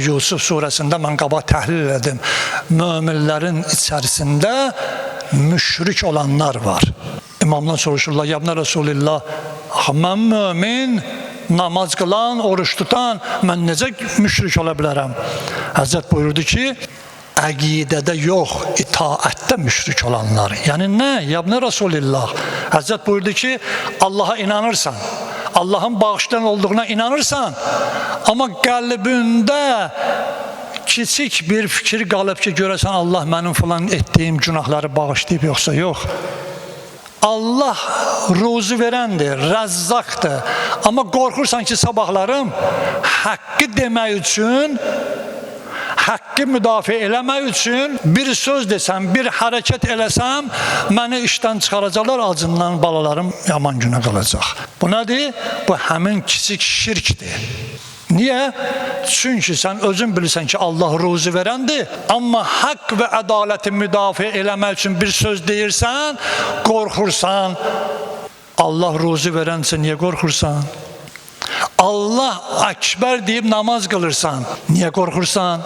Yusuf suresinde ben kaba təhlil edim. Müminlerin içerisinde müşrik olanlar var. İmamdan soruşurlar, ya ibn Resulillah, mən mümin, namaz kılan, oruç tutan, mən necə müşrik ola bilərəm? Həzrət buyurdu ki, əqidədə yox, itaətdə müşrik olanlar. Yəni nə? Ya ibn Resulillah, Həzrət buyurdu ki, Allah'a inanırsan, Allah'ın bağışlayan olduğuna inanırsan, ama qəlbində kiçik bir fikir qalıb ki, görəsən Allah mənim falan etdiyim günahları bağışlayıb yoxsa yox. Allah ruzu verəndir, rəzzaqdır. Amma qorxursan ki, sabahlarım haqqı demək üçün, haqqı müdafiə eləmək üçün bir söz desəm, bir hərəkət eləsəm, məni işdən çıxaracaqlar, acından balalarım yaman günə qalacaq. Bu nədir? Bu həmin kiçik şirkdir. Niye? Çünkü sen özün bilirsən ki, Allah ruzu verəndir. Amma haqq və ədaləti müdafiə eləmək üçün bir söz deyirsən, qorxursan. Allah ruzu verənsə niyə qorxursan? Allah Ekber deyib namaz qılırsan, niyə qorxursan?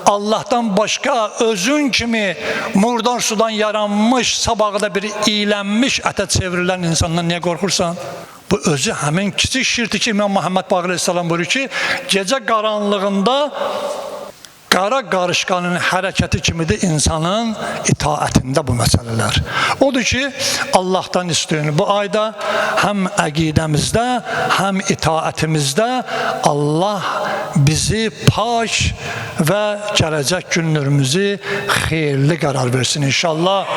Allah'tan başka özün kimi murdar sudan yaranmış, sabahda bir iyilənmiş ətə çevrilən insandan niyə qorxursan? Bu özü həmin kiçik şirkdir ki, İmam Muhammed Baqir Aleyhisselam buyurur ki, gecə qaranlığında qara qarışqanın hərəkəti kimidir insanın itaətində bu məsələlər. Odur ki, Allah'tan istiyor. Bu ayda həm əqidəmizdə, həm itaətimizdə Allah bizi pak və gələcək günlərimizi xeyirli qərar versin inşallah.